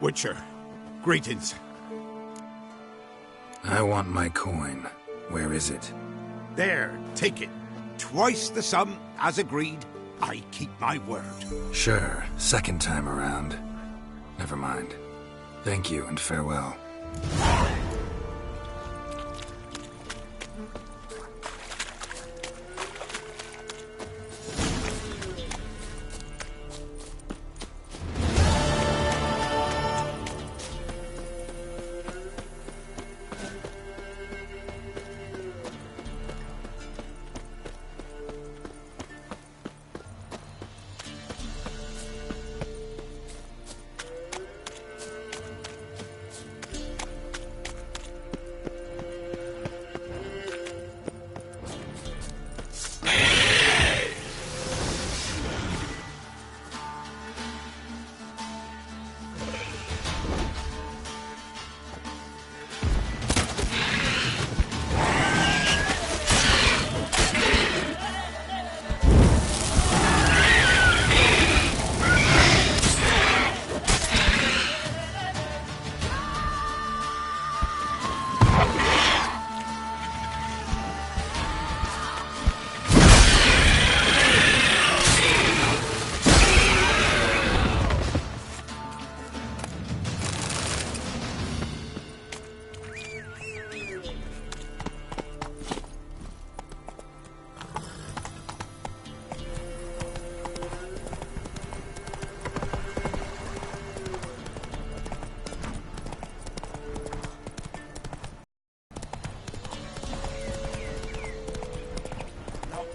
Witcher, greetings. I want my coin. Where is it? There, take it. Twice the sum, as agreed. I keep my word. Sure, second time around. Never mind. Thank you and farewell.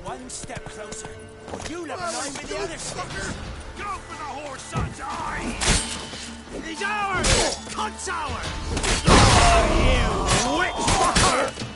One step closer. You never mind with the other sucker. Go for the whore son's eye! He's ours! Cunt's ours! You witch fucker!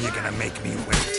you gonna make me wait?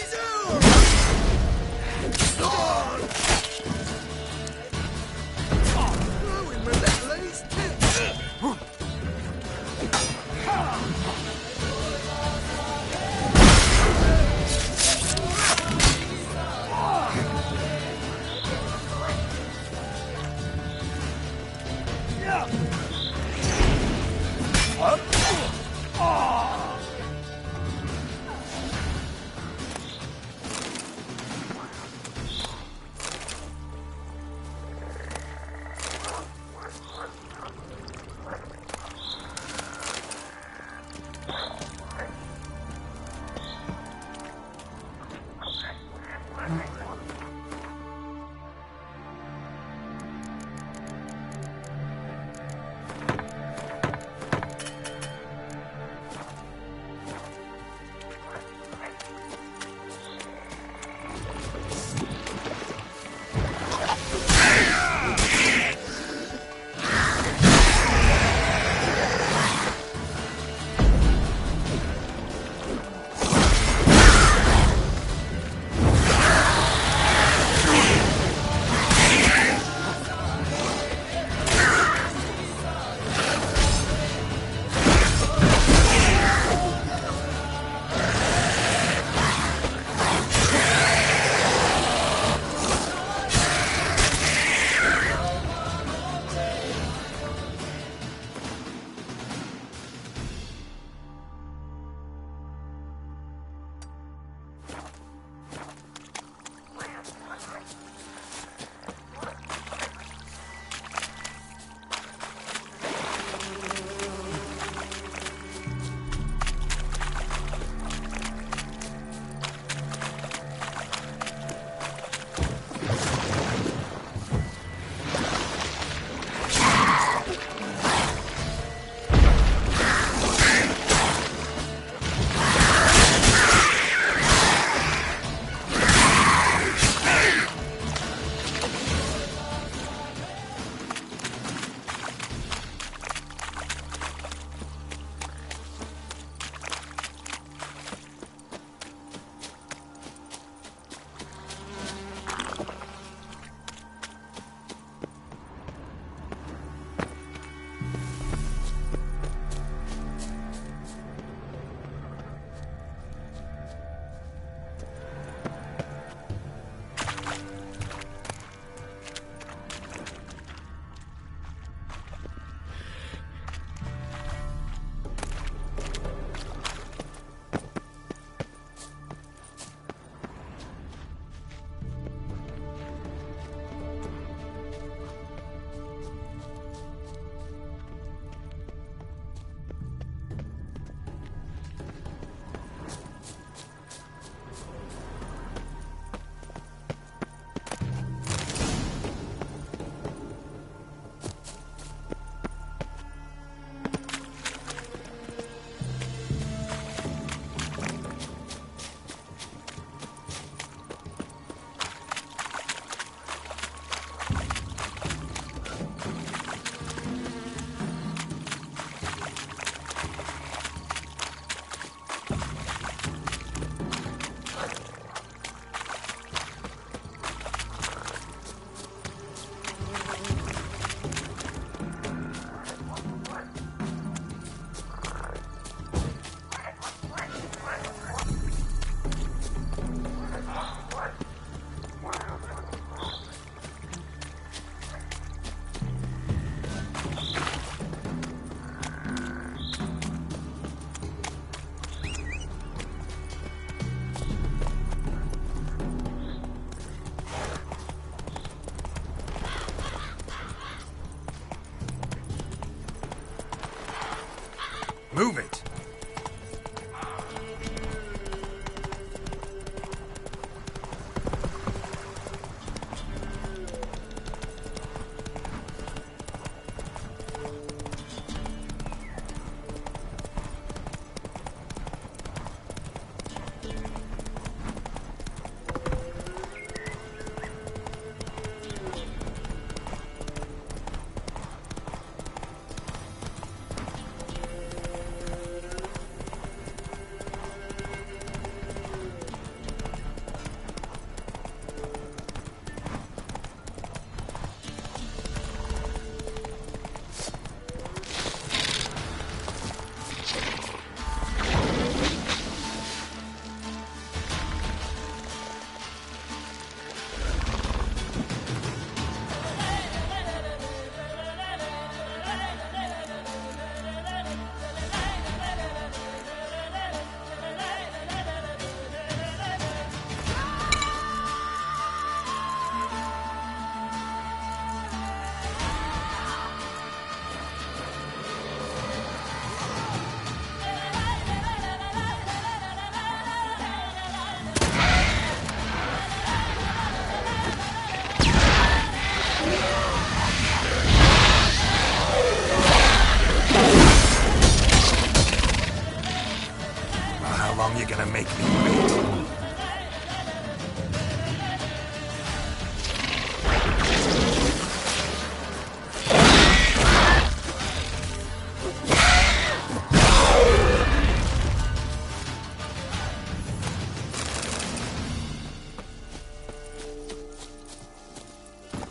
Move it!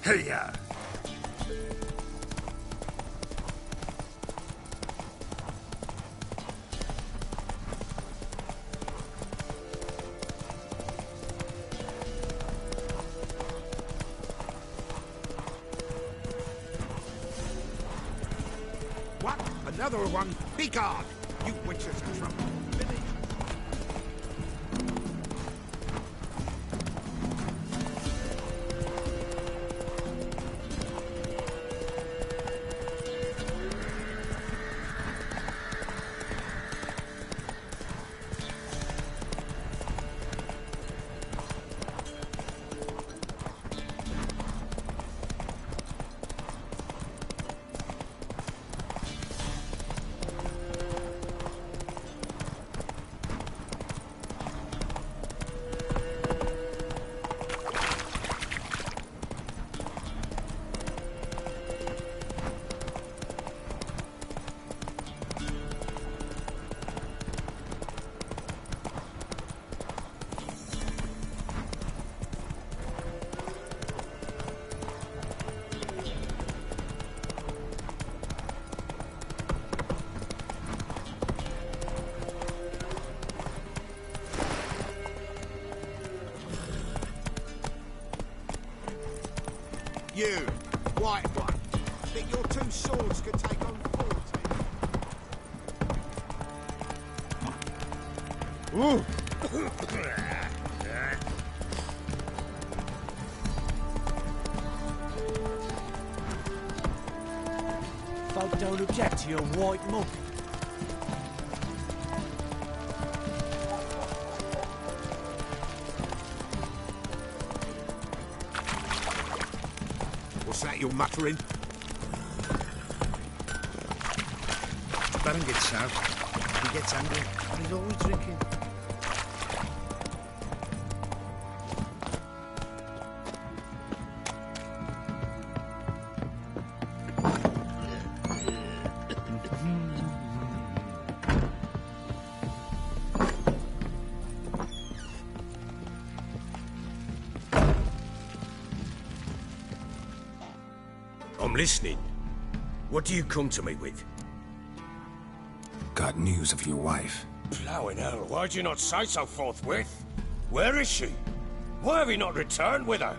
Hey-ya! What? Another one? Be gone! You witches are trouble. You, white one, think your two swords could take on 40? Ooh! Folk don't object to your white mug. What's that you're muttering? Baron gets out. He gets angry, and he's always drinking. I'm listening. What do you come to me with? Got news of your wife. Plowing hell, why'd you not say so forthwith? Where is she? Why have you not returned with her?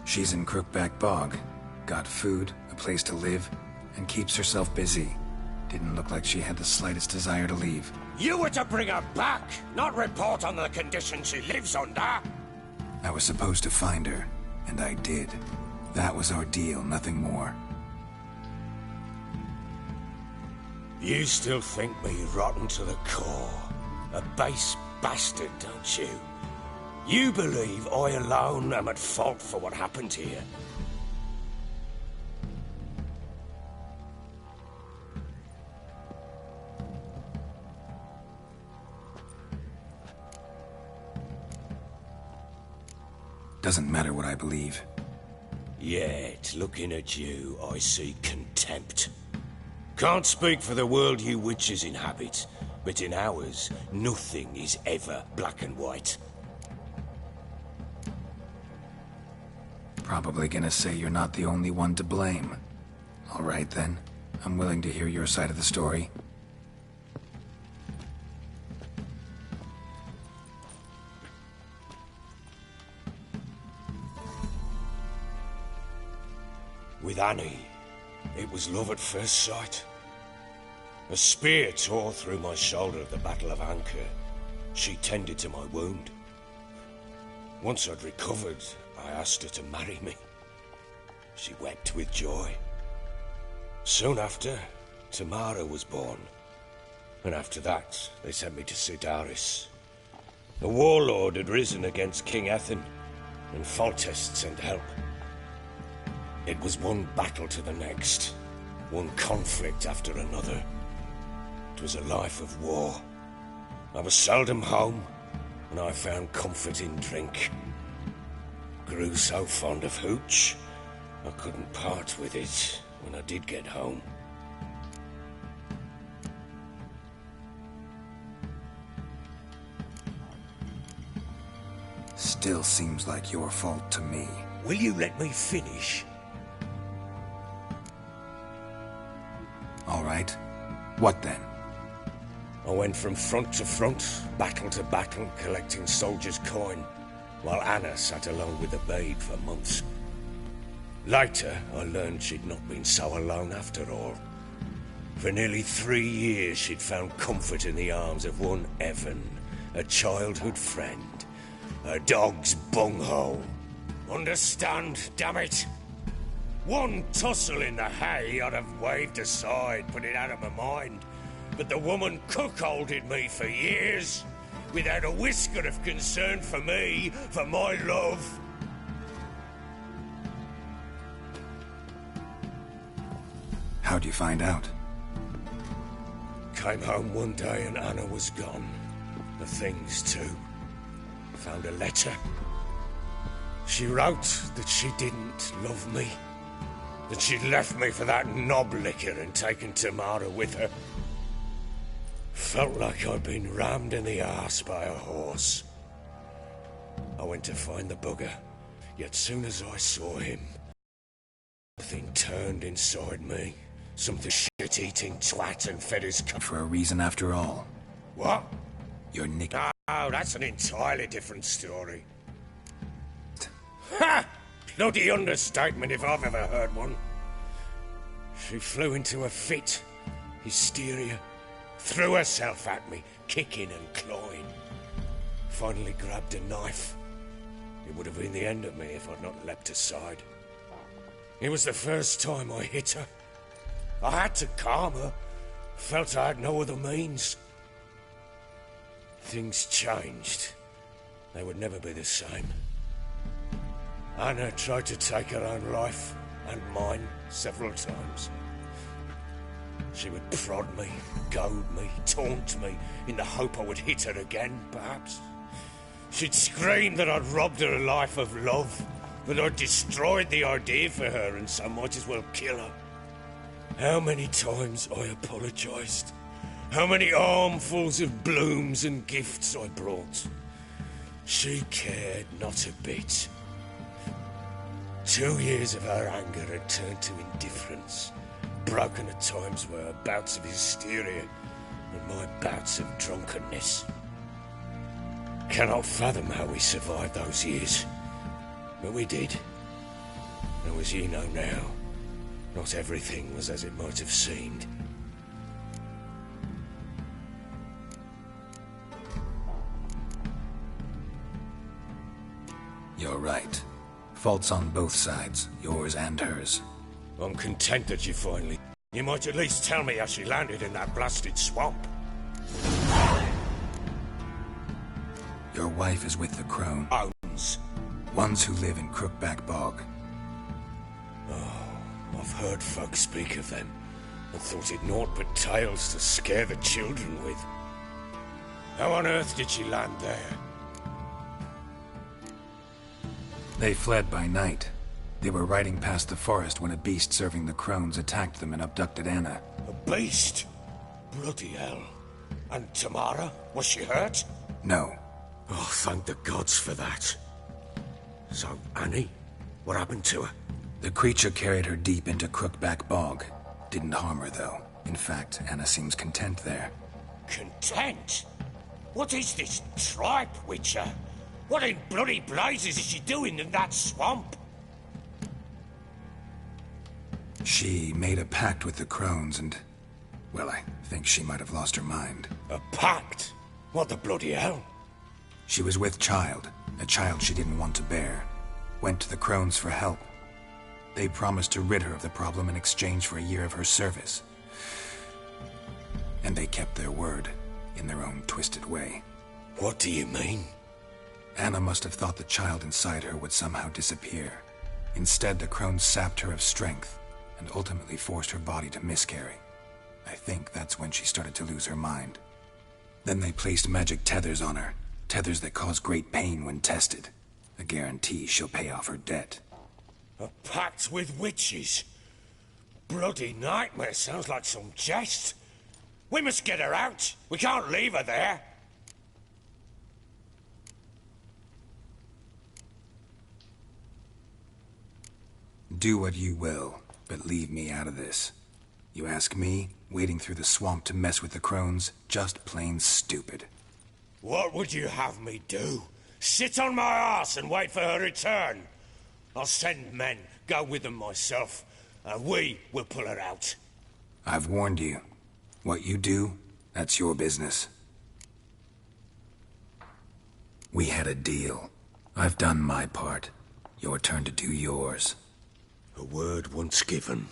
She's in Crookback Bog. Got food, a place to live, and keeps herself busy. Didn't look like she had the slightest desire to leave. You were to bring her back, not report on the conditions she lives under. I was supposed to find her, and I did. That was our deal, nothing more. You still think me rotten to the core. A base bastard, don't you? You believe I alone am at fault for what happened here. Doesn't matter what I believe. Yet, looking at you, I see contempt. Can't speak for the world you witches inhabit, but in ours, nothing is ever black and white. Probably gonna say you're not the only one to blame. All right then, I'm willing to hear your side of the story. With Annie, it was love at first sight. A spear tore through my shoulder at the Battle of Anchor. She tended to my wound. Once I'd recovered, I asked her to marry me. She wept with joy. Soon after, Tamara was born. And after that, they sent me to Sidaris. A warlord had risen against King Ethan, and Foltest sent help. It was one battle to the next, one conflict after another. It was a life of war. I was seldom home, and I found comfort in drink. Grew so fond of hooch, I couldn't part with it when I did get home. Still seems like your fault to me. Will you let me finish? All right. What then? I went from front to front, battle to battle, collecting soldiers' coin, while Anna sat alone with the babe for months. Later, I learned she'd not been so alone after all. For nearly 3 years, she'd found comfort in the arms of one Evan, a childhood friend, a dog's bunghole. Understand, damn it? One tussle in the hay I'd have waved aside, put it out of my mind. But the woman cuckolded me for years, without a whisker of concern for me, for my love. How'd you find out? Came home one day and Anna was gone. The things too. Found a letter. She wrote that she didn't love me. That she'd left me for that knob licker and taken Tamara with her. Felt like I'd been rammed in the arse by a horse. I went to find the bugger, yet soon as I saw him, something turned inside me. Something shit-eating twat and fed his For a reason after all. What? Your Nick... Oh, that's an entirely different story. Ha! Bloody understatement if I've ever heard one. She flew into a fit, hysteria, threw herself at me, kicking and clawing. Finally grabbed a knife. It would have been the end of me if I'd not leapt aside. It was the first time I hit her. I had to calm her. Felt I had no other means. Things changed. They would never be the same. Anna tried to take her own life, and mine, several times. She would prod me, goad me, taunt me, in the hope I would hit her again, perhaps. She'd scream that I'd robbed her life of love, that I'd destroyed the idea for her, and so might as well kill her. How many times I apologised. How many armfuls of blooms and gifts I brought. She cared not a bit. 2 years of her anger had turned to indifference, broken at times by her bouts of hysteria and my bouts of drunkenness. Cannot fathom how we survived those years, but we did. And as you know now, not everything was as it might have seemed. You're right. Faults on both sides, yours and hers. I'm content that you finally... You might at least tell me how she landed in that blasted swamp. Your wife is with the crone. Owns. Ones who live in Crookback Bog. I've heard folk speak of them, and thought it naught but tales to scare the children with. How on earth did she land there? They fled by night. They were riding past the forest when a beast serving the crones attacked them and abducted Anna. A beast? Bloody hell. And Tamara? Was she hurt? No. Oh, thank the gods for that. So, Annie? What happened to her? The creature carried her deep into Crookback Bog. Didn't harm her, though. In fact, Anna seems content there. Content? What is this tripe, Witcher? What in bloody blazes is she doing in that swamp? She made a pact with the crones and... well, I think she might have lost her mind. A pact? What the bloody hell? She was with child, a child she didn't want to bear. Went to the crones for help. They promised to rid her of the problem in exchange for a year of her service. And they kept their word, in their own twisted way. What do you mean? Anna must have thought the child inside her would somehow disappear. Instead, the crones sapped her of strength, and ultimately forced her body to miscarry. I think that's when she started to lose her mind. Then they placed magic tethers on her, tethers that cause great pain when tested. A guarantee she'll pay off her debt. A pact with witches? Bloody nightmare, sounds like some jest. We must get her out. We can't leave her there. Do what you will, but leave me out of this. You ask me, wading through the swamp to mess with the crones, just plain stupid. What would you have me do? Sit on my ass and wait for her return? I'll send men, go with them myself, and we will pull her out. I've warned you. What you do, that's your business. We had a deal. I've done my part. Your turn to do yours. A word once given.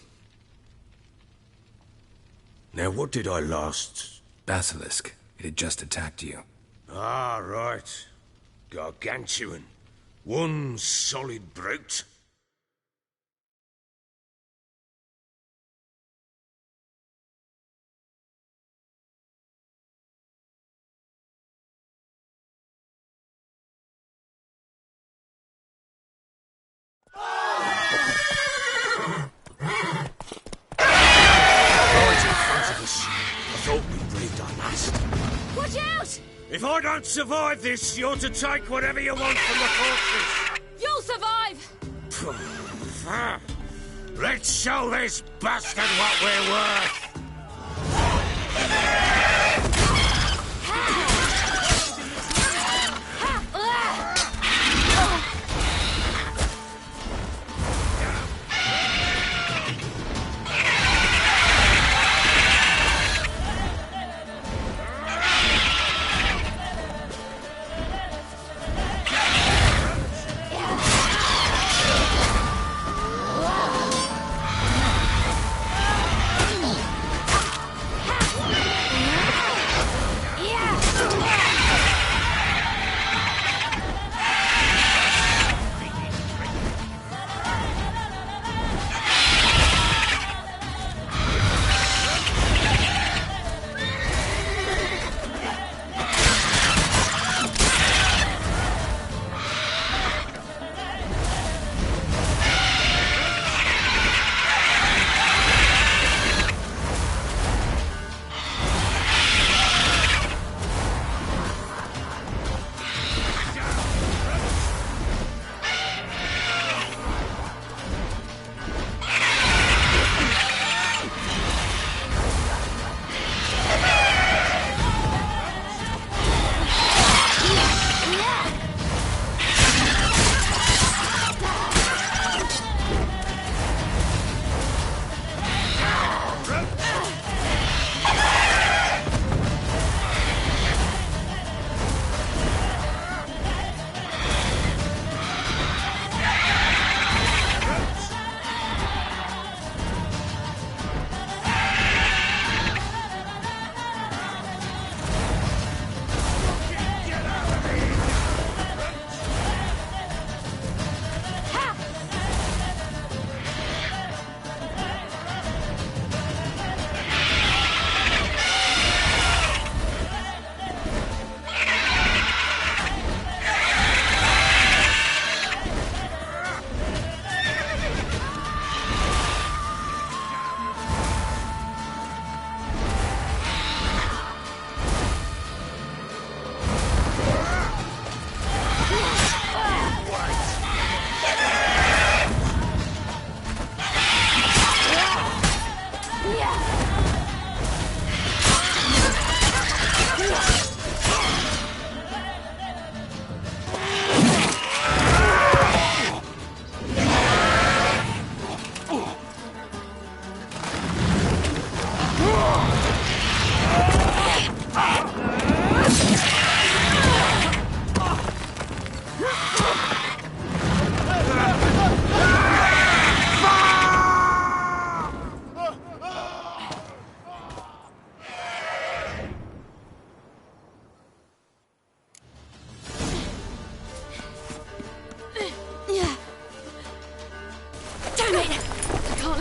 Now, what did I last... Basilisk. It had just attacked you. Ah, right. Gargantuan. One solid brute. If I don't survive this, you're to take whatever you want from the fortress. You'll survive! Let's show this bastard what we're worth.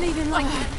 leave him like that.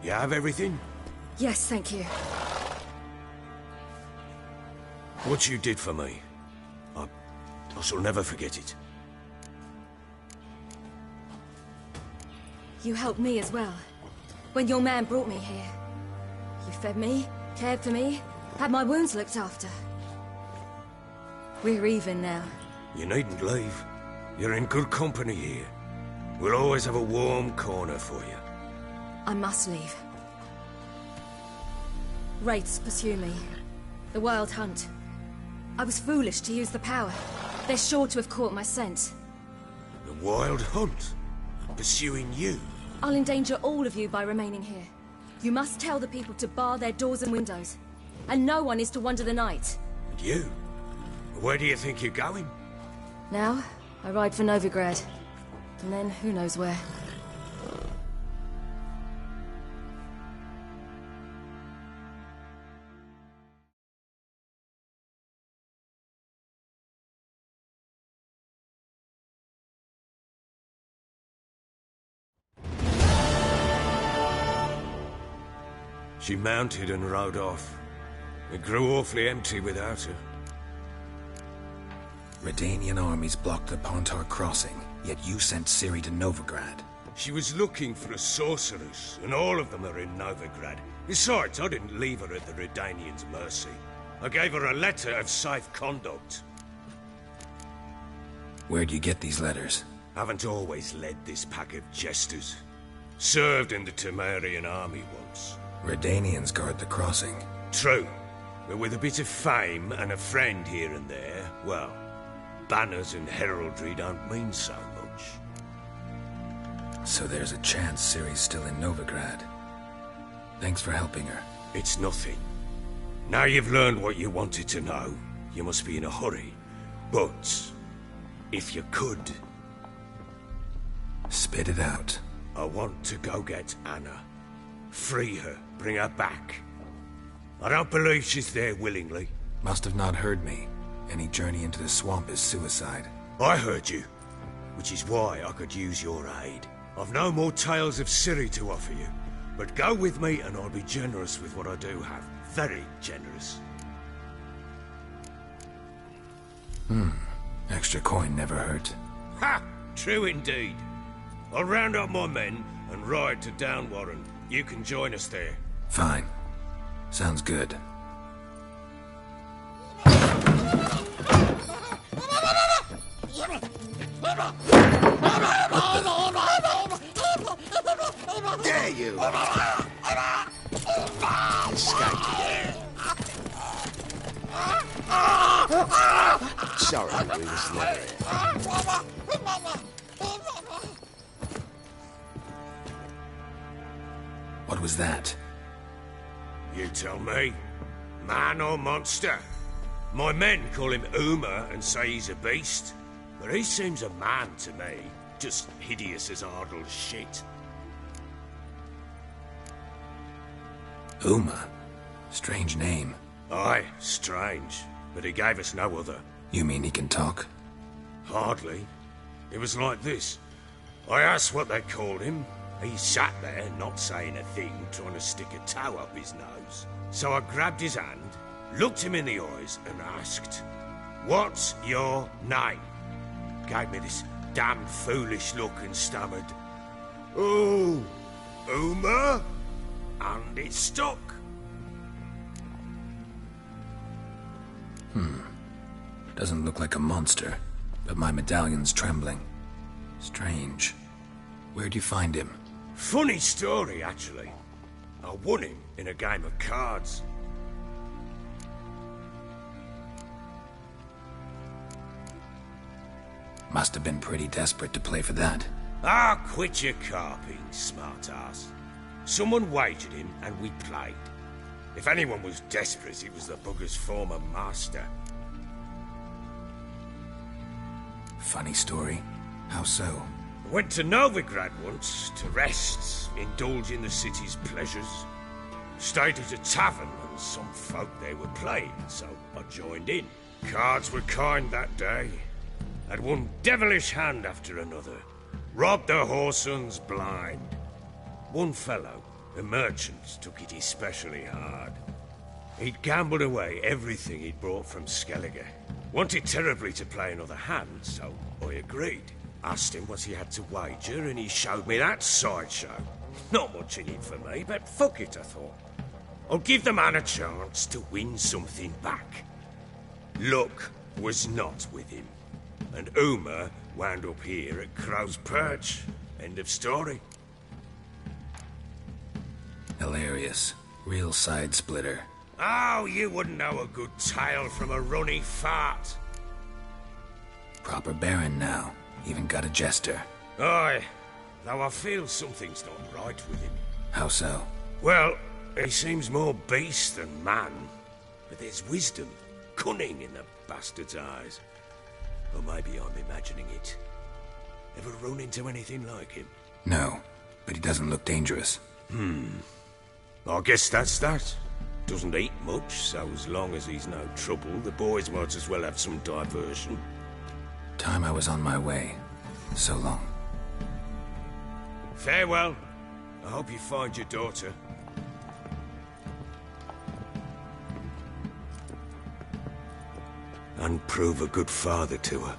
You have everything? Yes, thank you. What you did for me, I shall never forget it. You helped me as well. When your man brought me here. You fed me, cared for me, had my wounds looked after. We're even now. You needn't leave. You're in good company here. We'll always have a warm corner for you. I must leave. Wraiths pursue me. The Wild Hunt. I was foolish to use the power. They're sure to have caught my scent. The Wild Hunt? Pursuing you? I'll endanger all of you by remaining here. You must tell the people to bar their doors and windows. And no one is to wander the night. And you? Where do you think you're going? Now, I ride for Novigrad. And then, who knows where. She mounted and rode off. It grew awfully empty without her. Redanian armies blocked the Pontar crossing, yet you sent Ciri to Novigrad. She was looking for a sorceress, and all of them are in Novigrad. Besides, I didn't leave her at the Redanians' mercy. I gave her a letter of safe conduct. Where'd you get these letters? Haven't always led this pack of jesters. Served in the Temerian army once. Redanians guard the crossing. True, but with a bit of fame and a friend here and there, well, banners and heraldry don't mean so much. So there's a chance Ciri's still in Novigrad. Thanks for helping her. It's nothing. Now you've learned what you wanted to know, you must be in a hurry. But, if you could... Spit it out. I want to go get Anna. Free her, bring her back. I don't believe she's there willingly. Must have not heard me. Any journey into the swamp is suicide. I heard you, which is why I could use your aid. I've no more tales of Ciri to offer you, but go with me and I'll be generous with what I do have. Very generous. Extra coin never hurt. Ha! True indeed. I'll round up my men and ride to Downwarren. You can join us there. Fine. Sounds good. Dare you! Escaped again. Sorry, we was never here. What was that? You tell me. Man or monster? My men call him Uma and say he's a beast, but he seems a man to me. Just hideous as Ardle's shit. Uma? Strange name. Aye, strange, but he gave us no other. You mean he can talk? Hardly. It was like this. I asked what they called him. He sat there, not saying a thing, trying to stick a toe up his nose. So I grabbed his hand, looked him in the eyes, and asked, "What's your name?" Gave me this damn foolish look and stammered, "Oh, Uma?" And it stuck. Doesn't look like a monster, but my medallion's trembling. Strange. Where'd you find him? Funny story, actually. I won him in a game of cards. Must have been pretty desperate to play for that. Ah, quit your carping, smart-ass. Someone wagered him, and we played. If anyone was desperate, it was the bugger's former master. Funny story. How so? Went to Novigrad once, to rest, indulge in the city's pleasures. Stayed at a tavern, and some folk there were playing, so I joined in. Cards were kind that day. Had one devilish hand after another. Robbed the whoresun's blind. One fellow, The merchants took it especially hard. He'd gambled away everything he'd brought from Skellige. Wanted terribly to play another hand, so I agreed. Asked him what he had to wager, and he showed me that sideshow. Not much in it for me, but fuck it, I thought. I'll give the man a chance to win something back. Luck was not with him, and Uma wound up here at Crow's Perch. End of story. Hilarious. Real side splitter. Oh, you wouldn't know a good tale from a runny fart. Proper Baron now. Even got a jester. Aye, though I feel something's not right with him. How so? Well, he seems more beast than man. But there's wisdom, cunning in the bastard's eyes. Or maybe I'm imagining it. Ever run into anything like him? No, but he doesn't look dangerous. I guess that's that. Doesn't eat much, so as long as he's no trouble, the boys might as well have some diversion. Time I was on my way. So long. Farewell. I hope you find your daughter. And prove a good father to her.